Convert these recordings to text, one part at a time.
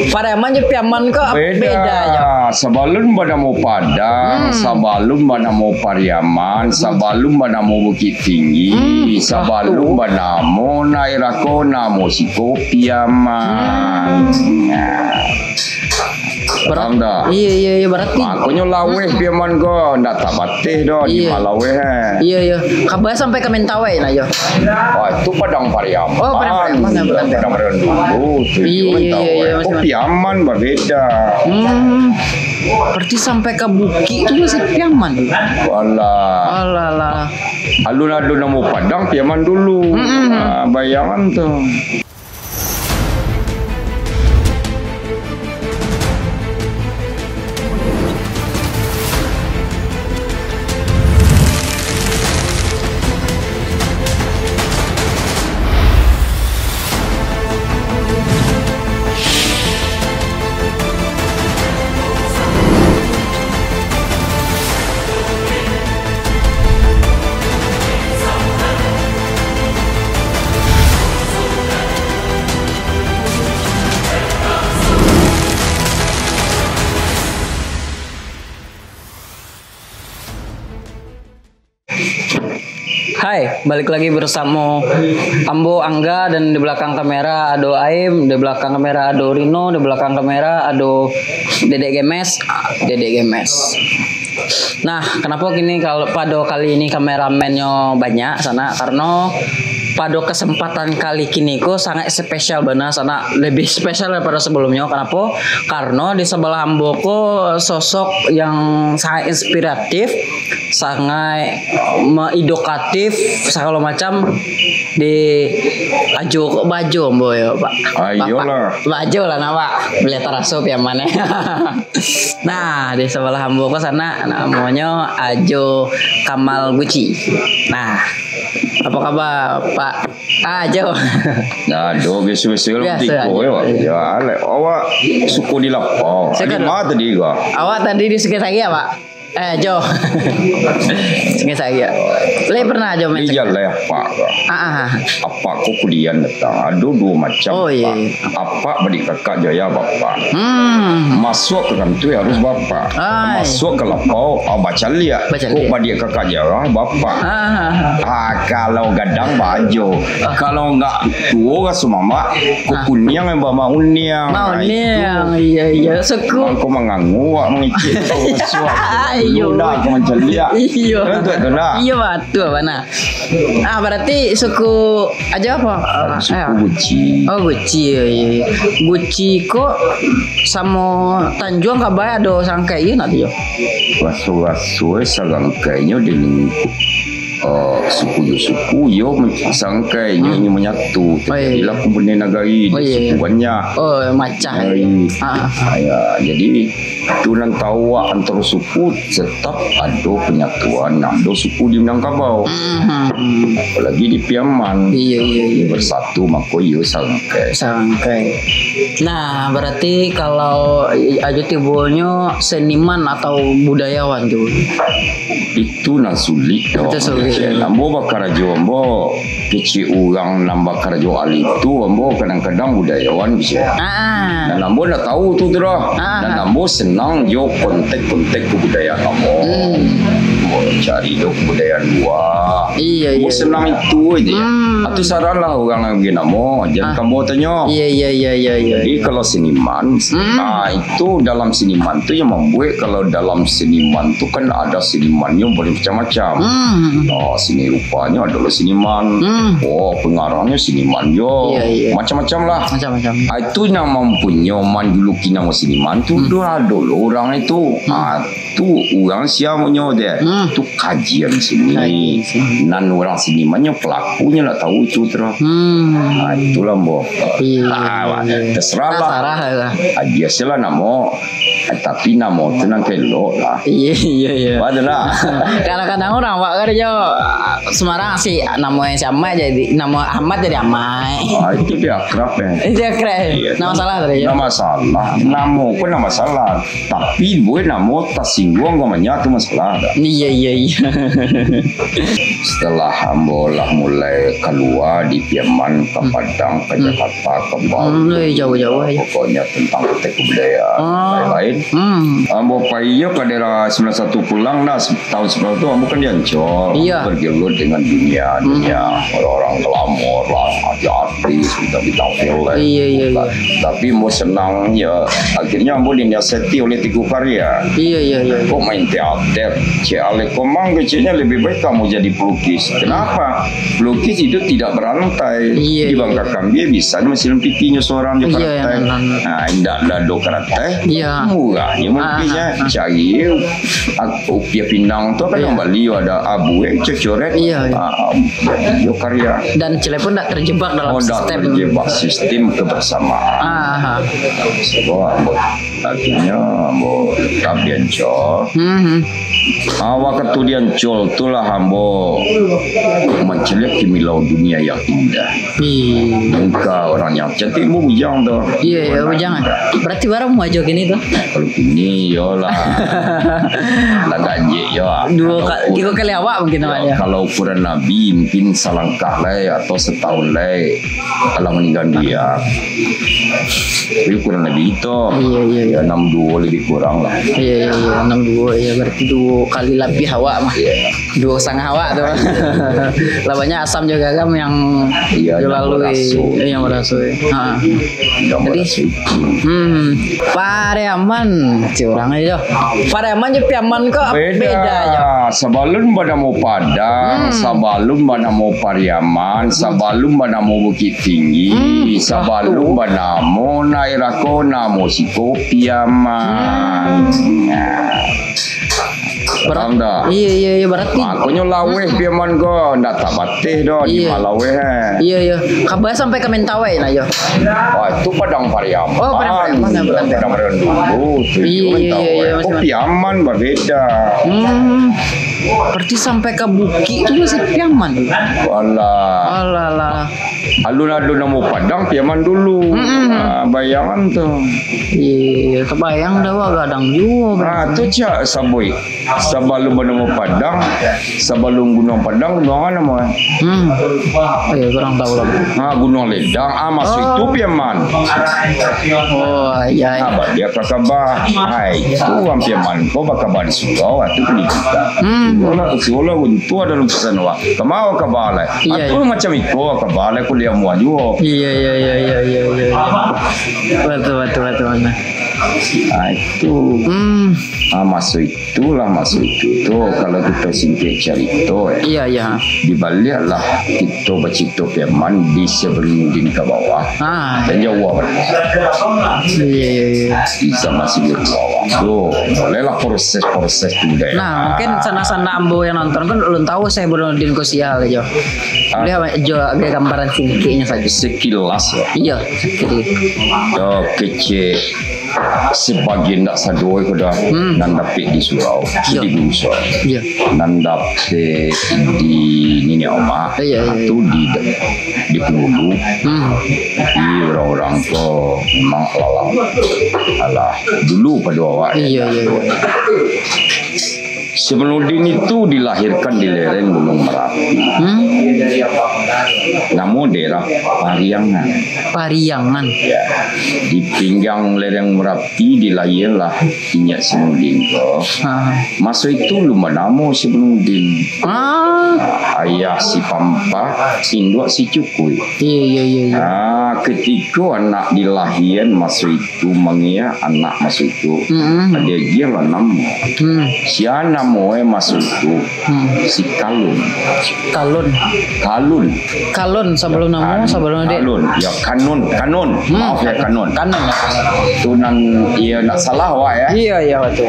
Pariaman je Piaman kok beda aja. Sebelum banamu Padang, sebelum banamu Pariaman, sebelum banamu Bukit Tinggi, sebelum banamu Nairako namo Siko Piaman. Iya berarti. Makanya laweh Piaman ko, ndak tak batih dah di Malaweh. Iya. Kabar sampai ke Mentawai lah yo. Oh itu Padang Pariaman. Oh Padang Pariaman dulu. Iya. Oh Piaman berbeda. Berarti sampai ke Bukit itu masih Piaman. Alah. Alun-alun namo Padang Piaman dulu. Bayangan tuh. Hai, balik lagi bersama Ambo Angga dan di belakang kamera Ado Aim, di belakang kamera Ado Rino, di belakang kamera Ado Dedek Gemes. Nah, kenapa gini kalau pada kali ini kameramennya banyak sana karena pada kesempatan kali kini ku sangat spesial benar sana lebih spesial daripada sebelumnya. Kenapa? Karena di sebelah Ambo ku sosok yang sangat inspiratif, sangat edukatif segala macam di baju Ambo ya Pak. Ayolah. Baju lah nama beli terasup yang mana. Nah di sebelah Ambo ku sana namanya Ajo Kamal Gucci. Nah apa kabar Pak Ajo? Nah, do biasa-biasa kalau tiko ya. Ya, awak suku di lapau. Ada mana tadi kau? Awak tadi di sekitar saya Pak. Jo. Sekitar saya. Le pernah Jo main? Iya lah Pak. Apa kau kuliah datang? Ada dua macam. Oh iya. Apa beri kakak jaya bapak. Masuk ke kantor harus bapak. Masuk ke lapau baca lihat. Kau beri kakak jaya bapak. Kalau gadang baju. Kalau enggak tua semama. Kau kunyang yang bawa uniang. Uniang. Iya. Suku. Kau mengangu mengicip kau masuk. Iyo. Udah kau macam lihat. Iyo. Betul lah. Iya betul mana. Berarti suku aja apa? Suku Gucci. Oh Gucci. Iya. Gucci kok sama Tanjung kabar ada sangkai nanti yo. Rasu-rasu sangkainya dengan suku yo sangkainya ini menyatu. Jadilah kemudian negari suku banyak. Oh macam. Ya, jadi itu nan tahu antara suku tetap ada penyatuan. Ada suku di Minangkabau. Apalagi di Piaman. Iya. Bersatu maka yo sangkai. Nah, berarti kalau Ajo tibonya seniman atau budayawan tuh. Itu nan sulit. Itu sulit. Ambo bakar ajo ambo kecil orang nambah kerja ali itu ambo kadang-kadang budayawan bisa. Dan ambo nak tahu tu dah. Dan ambo senang jo kontek-kontek kebudayaan ambo. Cari do kebudayaan luar. Iya. Ambo senang itu aja. Atau saran lah orang yang begini ambo. Jangan kamu tanya. Iya. Jadi kalau seniman, itu dalam seniman tu yang membuat kalau dalam seniman tu kan ada seniman yang bermacam-macam. Seni rupanya adalah seniman. Pengarangnya seniman yo. Macam-macam lah. Macam-macam. Itu yang mempunyai menjuluki nama seniman tu dulu orang itu. Tu orang siamanya dia. Tu kajian seni. Nan orang senimannya pelakunya nak tahu itu terus. Itulah boh. Terserah lah. Biasalah nama. Tapi nama tu nak kelok lah. Iya. Adalah. Kadang-kadang orang Pak kerja Semarang sih namanya si Amai jadi nama Ahmad jadi Amai. Itu dia akrab ya. Dia keren. Nama salah tadi. Nama salah. Nama pun nama salah. Tapi boleh nama tak singgung namanya tu masalah. Iya. iya. Setelah ambo lah mulai keluar di Piaman ke Padang ke Jakarta ke Bali. Jauh-jauh aja. Pokoknya tentang kebudayaan lain-lain. Ambo paiyo ke daerah 91 pulang dah tahun 90 ambo kan di Ancol. Iya. Bergelut dengan dunia orang-orang glamor lah, artis, bintang-bintang film. Iya. Tapi ambo senang ya akhirnya ambo dinasihati oleh Tiku Karya. Iya. Kok main teater? Cik Ale Komang kecilnya lebih baik kamu jadi pelukis. Kenapa? Pelukis itu tidak berantai. Iya, Di Bangka Kambie bisa mesin pipinya seorang juga Iya, karantai. Nah, indah lado karantai. Iya. Murahnya melukisnya. Cari aku dia Pinang tu kan yang Bali ada abu coret. Iya. Yo karya. Dan Cile pun tak terjebak dalam sistem. Terjebak sistem kebersamaan. Akhirnya ambo tetap di Ancol. Waktu di Ancol itulah ambo mencelik kimilau dunia yang indah. Muka orang yang cantik mu bujang tu. Iya, bujang. Berarti barang mau aja gini tuh. Kalau kini yolah. Lah gaji yo. Tiga kali awak mungkin namanya. Kalau ukuran Nabi mungkin selangkah lah atau setahun lah kalau meninggal dia. Tapi ukuran Nabi itu. Iya. 62 lebih kurang lah. Iya 62 ya berarti 2 kali lebih hawa mah. 2 setengah hawa tuh. Labanya asam juga kan yang lalu yang merasui. Jadi Pariaman si orang aja. Pariaman je Piaman kok beda aja. Sebelum pada mau Padang, sebelum pada mau Pariaman, sebelum pada mau Bukit Tinggi, sebelum pada mau Nairako namo Siko Piaman. Iya berarti. Makanya laweh Piaman go, ndak tak batih dah di Malaweh. Iya. Kabar sampai ke Mentawai lah yo. Itu Padang Pariaman. Oh, Padang Pariaman dulu. Iya. Piaman berbeda. Berarti sampai ke Buki itu masih Piaman. Alah. Alun-alun namo Padang Piaman dulu. Bayangan tuh. Iya, kebayang dah wah gadang juga. Tu cak saboi. Sebelum namo Padang, sebelum Gunung Padang, gunung apa nama? Kurang tahu lah. Gunung Ledang. Masuk itu Piaman. Oh, iya. Dia kakabah. Itu orang Piaman. Kau bakabah di Surau. Itu pendidikan. Sekolah untuk ada lukisan wah. Kemau kabalai. Itu macam itu kabalai kuliah muaju. Iya. Betul. Itu masuk itu kalau kita singkat cerita iya dibaliklah kita bercerita Piaman di Seberudin ke bawah dan Jawa iya bisa masih di bawah bolehlah proses itu deh. Nah mungkin sana ambo yang nonton kan belum tahu saya Seberudin Kosial aja boleh agak gambaran singkatnya saja sekilas ya iya kecil sebagian tak sadoi ko dah nandapit di Surau di Guso nandapit di Nini Oma itu di Pelulu di orang-orang ko memang alah dulu pada awal iya Semenudin itu dilahirkan di lereng Gunung Merapi. Namun daerah Pariangan. Ya, di pinggang lereng Merapi dilahirlah Inyak Semenudin ko. Masa itu lumba namo Semenudin. Ayah si Pampa, induk si Cukui. Iya. Ketika anak dilahirkan masa itu mengia anak masa itu ada dia lah nama. Siapa moe masuk itu si Kalun sebelum nama sebelum dia ya kanun maaf ya kanun tu nan ia nak salah wah ya iya betul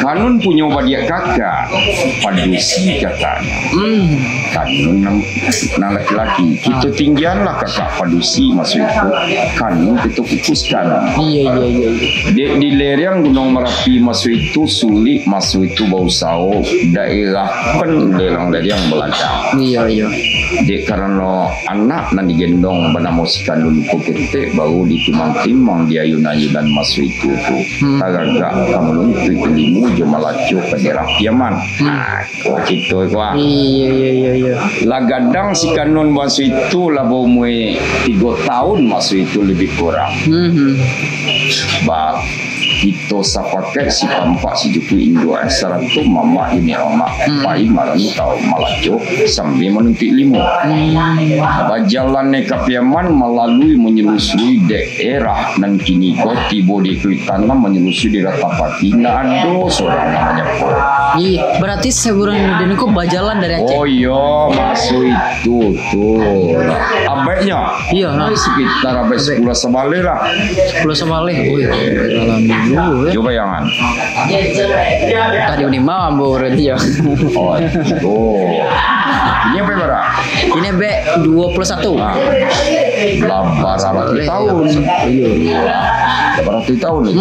kanun punya badia kakak padusi kakaknya kanun nang laki-laki kita tinggianlah kakak padusi masuk itu kanun kita pupuskan iya di lereng Gunung Merapi masuk itu sulit masuk itu bau Sau daerah pendelang dari yang Belanda. Iya. Dek karena anak nan digendong bernama si kandung kete baru ditimang-timang di ayunan-ayunan masuk itu tu. Tagagak kamu nuntut kelimu jo malaco ke daerah Piaman. Nah, gitu kuah. Iya. Lagadang si kanun masuk itu lah umur 3 tahun masuk itu lebih kurang. Ba kita sapaket si pampak si juku Indo asal tu mama ini mama pai malam tahu malaco sambil menuntut limu. Jalan ke Piaman melalui menyelusuri daerah dan kini kau tiba di Kuitana menyelusuri di Ratapati. Nggak ada seorang namanya Pol. Iya, berarti sebulan ini kok bajalan dari Aceh. Oh iya, masuk itu tuh. Abeknya? Iya, sekitar abek 10 sebalik lah. 10 sebalik. Wih, jalan dulu ya. Coba jangan. Tadi ini mampu berarti ya. Oh, itu. Ini apa berapa? Ini B 21. Nah, berapa tahun? Berapa tahun itu?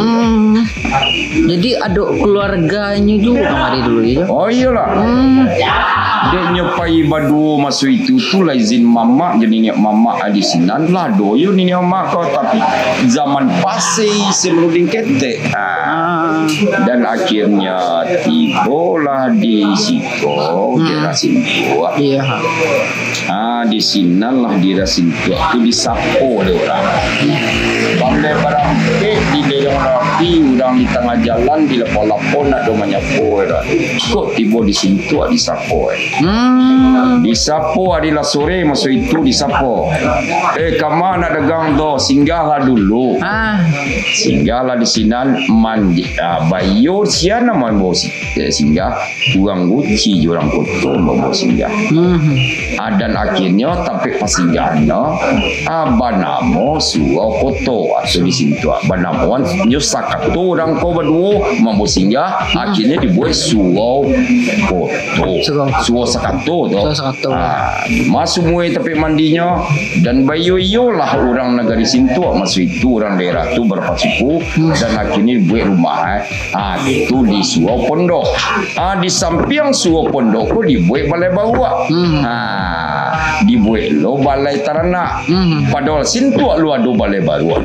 Jadi ada keluarganya juga kemarin dulu ya. Oh iyalah. Dia nyepai badu masuk itu tu lah izin mama jadi mama di sinan lah doyo ni mama kau tapi zaman pasti sebelum kete. Dan akhirnya tibalah di situ di Rasintua. Iya. Di sinan lah di Rasintua tu disapo oleh orang. Bangde barang di dalam rapi orang di tengah jalan di lapo-lapo nak do menyapo dah. Kok tiba di situ disapo. Disapo adalah sore masuk itu disapo. Kama nak dagang do singgahlah dulu. Singgahlah di sinan bayar siana man bawa singgah kurang guci orang kotor bawa singgah. Dan akhirnya tapi pas singgahnya abanamo suau kotor atau di situ abanamuan nyusakat tu orang kau berdua mampu singgah akhirnya dibuat suau kotor suau sakato tu masuk muai tapi mandinya dan bayu lah orang negara situ masuk itu orang daerah tu berpasuku dan akhirnya buat rumah itu di suau pondok di samping suau pondok tu dibuat balai bawa dibuat lo balai teranak padahal situ lu ada balai baru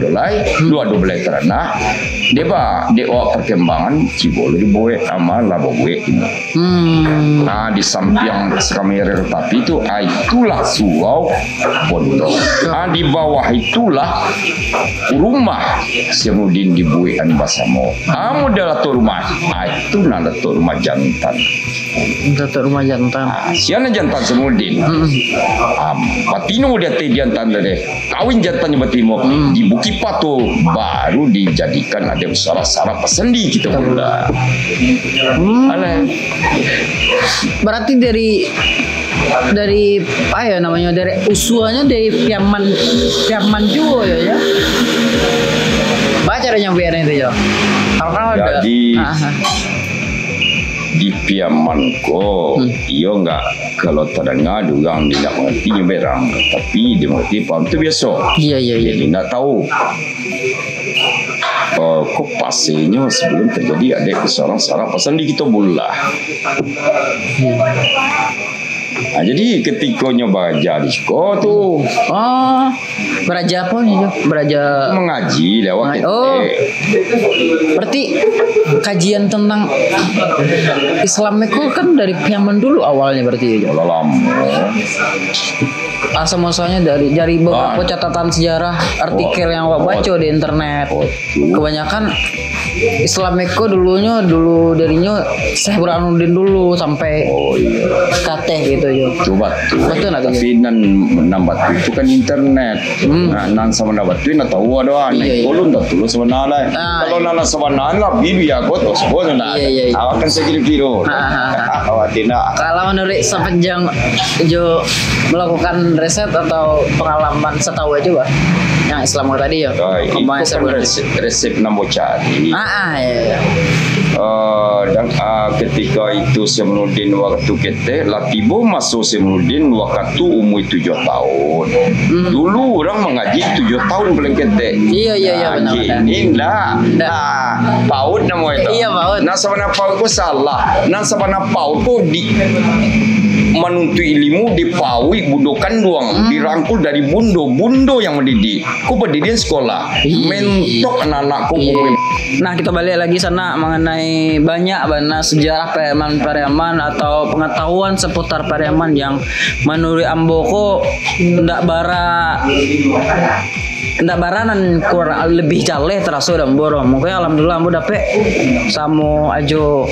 lu ada balai teranak dia perkembangan cibolo dibuat sama laba buat ini di samping kamera tapi itu itulah suau pondok di bawah itulah rumah Semudin dibuat basamo modal tu rumah itu nada tu rumah jantan rumah jantan siapa jantan Semudin patino dia teh jantan deh kawin jantannya batimo di Bukit Patu baru dijadikan ada usaha-usaha pesendi kita pula berarti dari apa ya namanya dari usuanya dari Piaman juga ya baca caranya biar itu ya jadi di Piaman ko iyo enggak kalau terdengar orang tidak mengerti berang tapi dia mengerti paham itu biasa iya jadi tidak tahu kok pasenya sebelum terjadi ada kesalahan pasal di kita bola. Jadi ketika nyoba belajar di sekolah tu belajar apa nih? Belajar mengaji lewat berarti kajian tentang Islam itu kan dari Piaman dulu awalnya berarti ya? Lama asal-muasalnya dari beberapa catatan sejarah artikel yang Wak baca di internet kebanyakan Islam Eko dulu darinya Syekh Burhanuddin dulu sampai Kateh gitu ya. Coba tuh. Betul nggak? Tapi nambah itu kan internet. Nan sama nambah itu nak tahu ada kolom dah tulis sebenarnya. Kalau nana sebenarnya bibi aku terus boleh nak. Awak kan sekilo. Awak tidak. Kalau menurut sepanjang Jo melakukan riset atau pengalaman setahu aja bah yang Islam tadi ya. Itu kan resep nambah cari. Iya. Dan ketika itu Semenudin waktu kita lah tiba masuk Semenudin waktu umur 7 tahun. Dulu orang mengaji 7 tahun paling kita. Iya benar. Ini dah PAUD nama itu. Iya PAUD. Nah sabana PAUD ku salah. Nah sabana PAUD ku di menuntut ilmu dipaui budokan doang, dirangkul dari bundo yang mendidik. Ku pendidikan sekolah, mentok anak-anakku. Nah kita balik lagi sana mengenai banyak sejarah Pariaman atau pengetahuan seputar Pariaman yang menurut Amboko ndak baranan kurang lebih jaleh terasa dan borong. Mungkin alhamdulillah ambo dapet samo ajo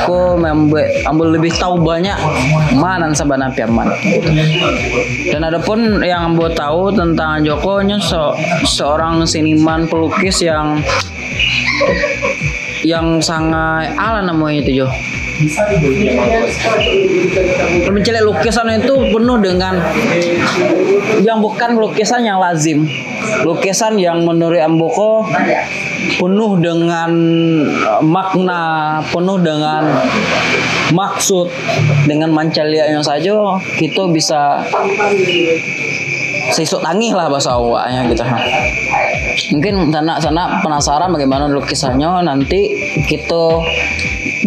ko membuat ambo lebih tahu banyak mana sabana Pariaman. Dan adapun yang ambo tahu tentang Joko nya seorang seniman pelukis yang sangat ala namanya itu Jo. Mencari lukisan itu penuh dengan yang bukan lukisan yang lazim, lukisan yang menurut Amboko penuh dengan makna, penuh dengan maksud, dengan mancalianya saja kita bisa sisuk tangih lah bahasa awaknya gitu. Mungkin sana penasaran bagaimana lukisannya, nanti kita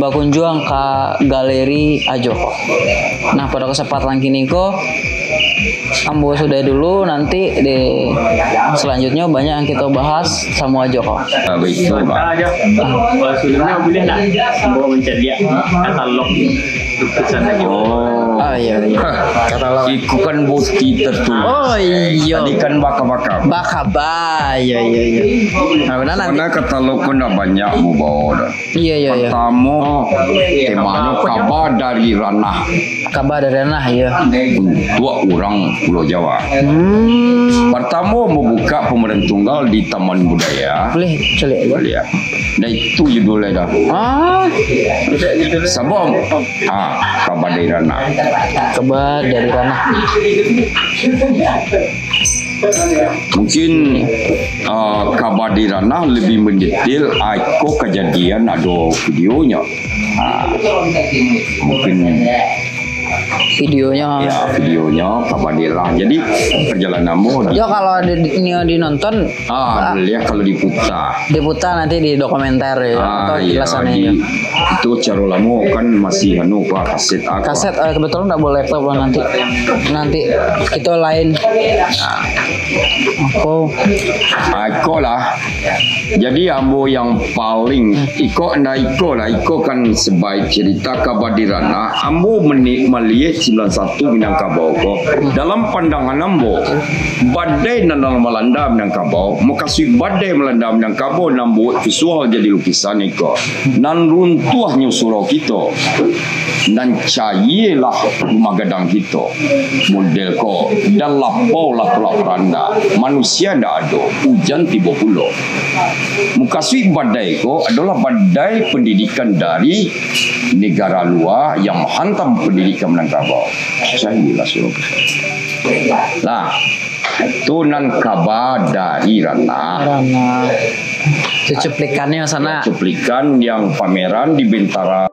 berkunjung ke galeri Ajoko. Nah pada kesempatan kini kok ambo sudah dulu, nanti di selanjutnya banyak yang kita bahas sama Ajoko. Begitu Pak. Sebelumnya boleh nak ambo mencari katalog lukisan lagi. Iya. Katalog. Iku kan bukti tertulis. Oh iya. Tadi kan baka-baka. Iya. Nah benar nanti. Karena katalog kan dah banyak bu bawa dah. Iya. Pertama temanya kabar dari ranah. Kabar dari ranah ya. Dua orang Pulau Jawa. Pertama membuka pemeran tunggal di Taman Budaya. Boleh celik. Boleh. Nah itu judulnya dah. Sabom. Kabar dari ranah. Kabar dari ranah. Mungkin kabar di ranah lebih mendetail aku kejadian ada videonya. Mungkin videonya kabar di ranah. Jadi perjalananmu Ya kalau di nonton lihat kalau diputar nanti di dokumenter ya atau jelasannya. Itu cara lama kan masih kaset kebetulan nggak boleh laptop lah nanti itu lain. Iko lah. Jadi ambo yang paling Iko kan sebaik cerita kabar di ranah. Ambo melihat 91 Minangkabau ko. Dalam pandangan ambo, badai nanang melanda Minangkabau, makasih badai melanda Minangkabau nambo visual jadi lukisan Iko. Nan runtuhnya surau kita. Dan cairlah rumah gadang kita model ko dan lapau lah tolak peranda manusia ndak ada hujan tiba pulau mukasui badai ko adalah badai pendidikan dari negara luar yang menghantam pendidikan Minangkabau. Cairlah surau lah itu nan kabar dari ranah. Itu cuplikannya sana. Cuplikan yang pameran di Bintara